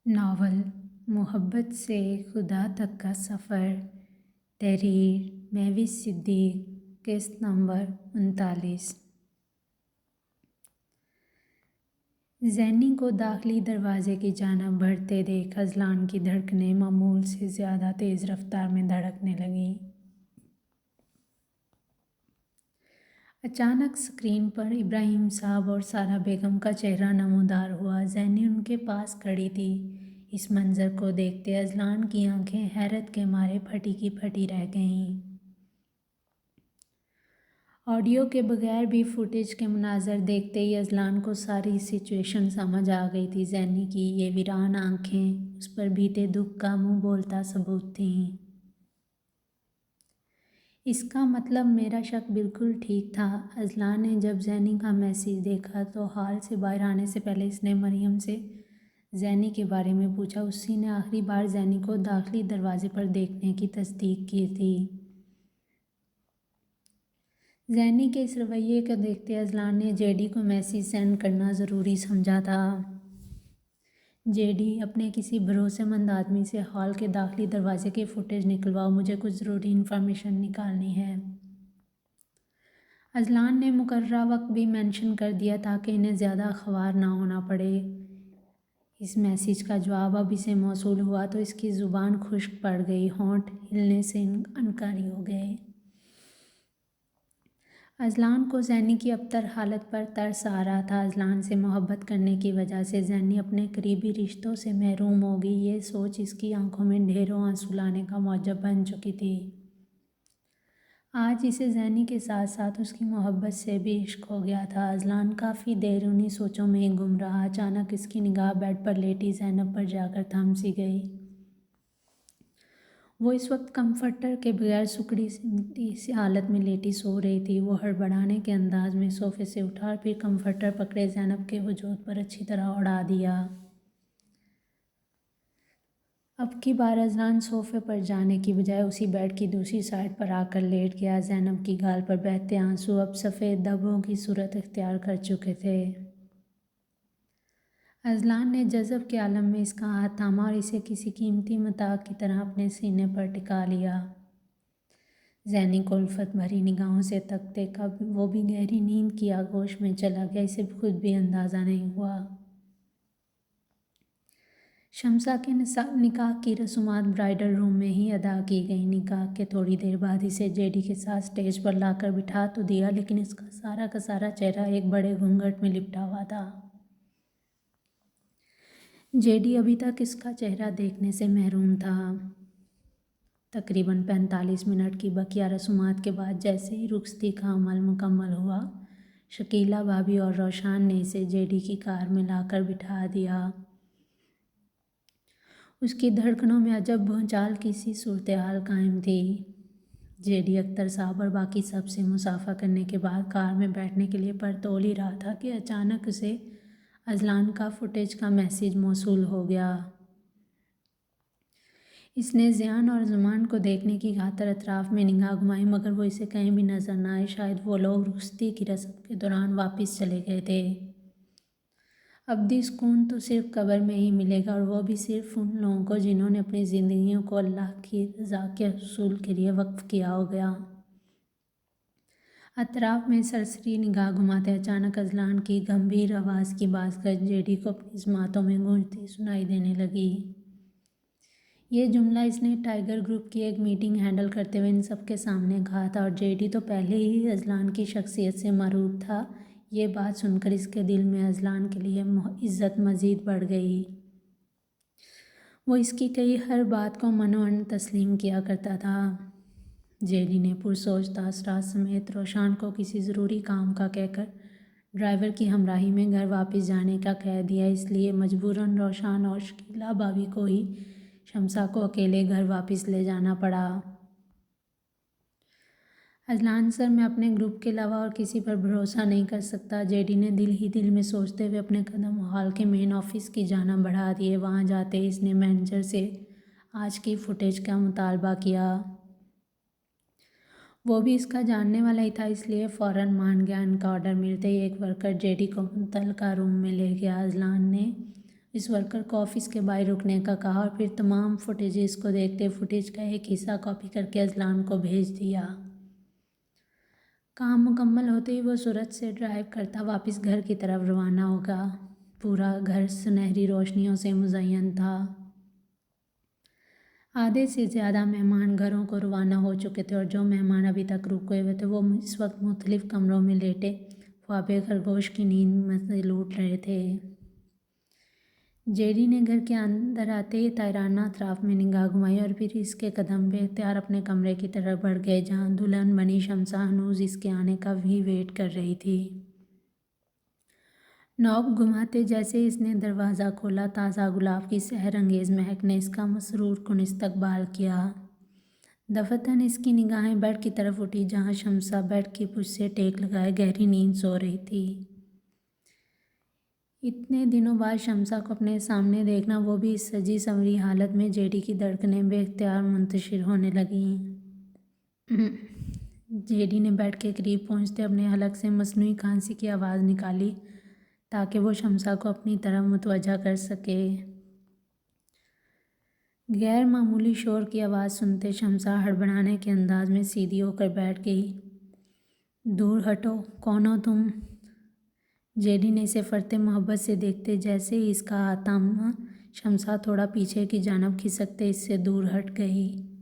Novel محبت سے خدا تک کا سفر، تحریر مہوش صدیق، قسط نمبر 39۔ زینی کو داخلی دروازے کی جانب بڑھتے دیکھ اذلان کی دھڑکنیں معمول سے زیادہ تیز رفتار میں دھڑکنے لگیں۔ اچانک اسکرین پر ابراہیم صاحب اور سارہ بیگم کا چہرہ نمودار ہوا۔ زینی ان کے پاس کھڑی تھی۔ اس منظر کو دیکھتے اذلان کی آنکھیں حیرت کے مارے پھٹی کی پھٹی رہ گئیں۔ آڈیو کے بغیر بھی فوٹیج کے مناظر دیکھتے ہی اذلان کو ساری سچویشن سمجھ آ گئی تھی۔ زینی کی یہ ویران آنکھیں اس پر بیتے دکھ کا منہ بولتا ثبوت تھیں۔ اس کا مطلب میرا شک بالکل ٹھیک تھا۔ اذلان نے جب زینی کا میسیج دیکھا تو ہال سے باہر آنے سے پہلے اس نے مریم سے زینی کے بارے میں پوچھا۔ اسی نے آخری بار زینی کو داخلی دروازے پر دیکھنے کی تصدیق کی تھی۔ زینی کے اس رویے کو دیکھتے اذلان نے جے ڈی کو میسیج سینڈ کرنا ضروری سمجھا تھا۔ جے ڈی، اپنے کسی بھروسے مند آدمی سے ہال کے داخلی دروازے کی فوٹیج نکلواؤ، مجھے کچھ ضروری انفارمیشن نکالنی ہے۔ اذلان نے مقررہ وقت بھی مینشن کر دیا تاکہ انہیں زیادہ خوار نہ ہونا پڑے۔ اس میسیج کا جواب اب اسے موصول ہوا تو اس کی زبان خشک پڑ گئی، ہونٹ ہلنے سے انکاری ہو گئے۔ اذلان کو زینی کی ابتر حالت پر ترس آ رہا تھا۔ اذلان سے محبت کرنے کی وجہ سے زینی اپنے قریبی رشتوں سے محروم ہوگی، یہ سوچ اس کی آنکھوں میں ڈھیروں آنسو لانے کا موجب بن چکی تھی۔ آج اسے زینی کے ساتھ ساتھ اس کی محبت سے بھی عشق ہو گیا تھا۔ اذلان کافی دیر انہی سوچوں میں ہی گم رہا۔ اچانک اس کی نگاہ بیڈ پر لیٹی زینب پر جا کر تھم سی گئی۔ وہ اس وقت کمفرٹر کے بغیر سکڑی سی حالت میں لیٹی سو رہی تھی۔ وہ ہڑبڑانے کے انداز میں صوفے سے اٹھا اور پھر کمفرٹر پکڑے زینب کے وجود پر اچھی طرح اڑا دیا۔ اب کی بار اذلان صوفے پر جانے کی بجائے اسی بیڈ کی دوسری سائڈ پر آ کر لیٹ گیا۔ زینب کی گال پر بہتے آنسو اب سفید دھبوں کی صورت اختیار کر چکے تھے۔ اذلان نے جذب کے عالم میں اس کا ہاتھ تھاما اور اسے کسی قیمتی متاع کی طرح اپنے سینے پر ٹکا لیا۔ زینی کو الفت بھری نگاہوں سے تکتے کب وہ بھی گہری نیند کی آغوش میں چلا گیا، اسے خود بھی اندازہ نہیں ہوا۔ شمسا کے نکاح کی رسومات برائڈل روم میں ہی ادا کی گئیں۔ نکاح کے تھوڑی دیر بعد اسے جے ڈی کے ساتھ اسٹیج پر لا کر بٹھا تو دیا، لیکن اس کا سارا چہرہ ایک بڑے گھونگھٹ میں لپٹا ہوا تھا۔ جے ڈی ابھی تک اس کا چہرہ دیکھنے سے محروم تھا۔ تقریباً 45 منٹ کی بقیہ رسومات کے بعد جیسے ہی رخصتی کا عمل مکمل ہوا، شکیلہ بھابھی اور روشان نے اسے جے ڈی کی کار میں لا کر بٹھا دیا۔ اس کی دھڑکنوں میں عجب بھونچال کی سی صورتحال قائم تھی۔ جے ڈی اختر صاحب اور باقی سب سے مصافحہ کرنے کے بعد کار میں بیٹھنے کے لیے پر تول ہی رہا تھا کہ اچانک اسے اذلان کا فوٹیج کا میسیج موصول ہو گیا۔ اس نے زیان اور زمان کو دیکھنے کی خاطر اطراف میں نگاہ گھمائی، مگر وہ اسے کہیں بھی نظر نہ آئے۔ شاید وہ لوگ رخصتی کی رسم کے دوران واپس چلے گئے تھے۔ ابدی سکون تو صرف قبر میں ہی ملے گا، اور وہ بھی صرف ان لوگوں کو جنہوں نے اپنی زندگیوں کو اللہ کی رضا کے حصول کے لیے وقف کیا ہوگا۔ اطراف میں سرسری نگاہ گھماتے اچانک اذلان کی گمبھیر آواز کی بازگشت جے ڈی کو اپنی سماعتوں میں گونجتی سنائی دینے لگی۔ یہ جملہ اس نے ٹائیگر گروپ کی ایک میٹنگ ہینڈل کرتے ہوئے ان سب کے سامنے کہا تھا، اور جے ڈی تو پہلے ہی اذلان کی شخصیت سے مرعوب تھا۔ یہ بات سن کر اس کے دل میں اذلان کے لیے عزت مزید بڑھ گئی۔ وہ اس کی کہی ہر بات کو من تسلیم کیا کرتا تھا۔ جے ڈی نے پرسوچ تاثرات سمیت روشان کو کسی ضروری کام کا کہہ کر ڈرائیور کی ہمراہی میں گھر واپس جانے کا کہہ دیا۔ اس لیے مجبوراً روشان اور شکیلہ بھابھی کو ہی شمسا کو اکیلے گھر واپس لے جانا پڑا۔ اذلان سر، میں اپنے گروپ کے علاوہ اور کسی پر بھروسہ نہیں کر سکتا، جے ڈی نے دل ہی دل میں سوچتے ہوئے اپنے قدم ہال کے مین آفس کی جانب بڑھا دیے۔ وہاں جاتے ہی اس نے مینیجر سے آج کی فوٹیج کا مطالبہ کیا۔ وہ بھی اس کا جاننے والا ہی تھا، اس لیے فوراً مان گیا۔ ان کا آرڈر ملتے ہی ایک ورکر جے ڈی کو متعلقہ روم میں لے گیا۔ اذلان نے اس ورکر کو آفس کے باہر رکنے کا کہا اور پھر تمام فوٹیجز کو دیکھتے فوٹیج کا ایک حصہ کاپی کر کے اذلان کو بھیج دیا۔ کام مکمل ہوتے ہی وہ سورج سے ڈرائیو کرتا واپس گھر کی طرف روانہ ہوگا۔ پورا گھر سنہری روشنیوں سے مزین تھا۔ آدھے سے زیادہ مہمان گھروں کو روانہ ہو چکے تھے اور جو مہمان ابھی تک رکے ہوئے تھے وہ اس وقت مختلف کمروں میں لیٹے خوابِ خرگوش کی نیند میں لوٹ رہے تھے۔ جیڈی نے گھر کے اندر آتے ہی طاہرانہ اطراف میں نگاہ گھمائی اور پھر اس کے قدم بے اختیار اپنے کمرے کی طرف بڑھ گئے جہاں دلہن بنی شمسا ہنوز اس کے آنے کا بھی ویٹ کر رہی تھی۔ نوب گھماتے جیسے اس نے دروازہ کھولا، تازہ گلاب کی سحر انگیز مہک نے اس کا مسرور کن استقبال کیا۔ دفتن اس کی نگاہیں بیڈ کی طرف اٹھی جہاں شمسا بیڈ کی پشت سے ٹیک لگائے گہری نیند سو رہی تھی۔ اتنے دنوں بعد شمسا کو اپنے سامنے دیکھنا، وہ بھی اس سجی سنوری حالت میں، جیڈی کی دھڑکنیں بے اختیار منتشر ہونے لگیں۔ جیڈی نے بیڈ کے قریب پہنچتے اپنے حلق سے مصنوعی کھانسی کی آواز نکالی تاکہ وہ شمسا کو اپنی طرف متوجہ کر سکے۔ غیر معمولی شور کی آواز سنتے شمسا ہڑبڑانے کے انداز میں سیدھی ہو کر بیٹھ گئی۔ دور ہٹو، کون ہو تم؟ جیڈی نے اسے فرتے محبت سے دیکھتے جیسے ہی اس کا ہاتھ تھاما، شمسا تھوڑا پیچھے کی جانب کھسکتے اس سے دور ہٹ گئی۔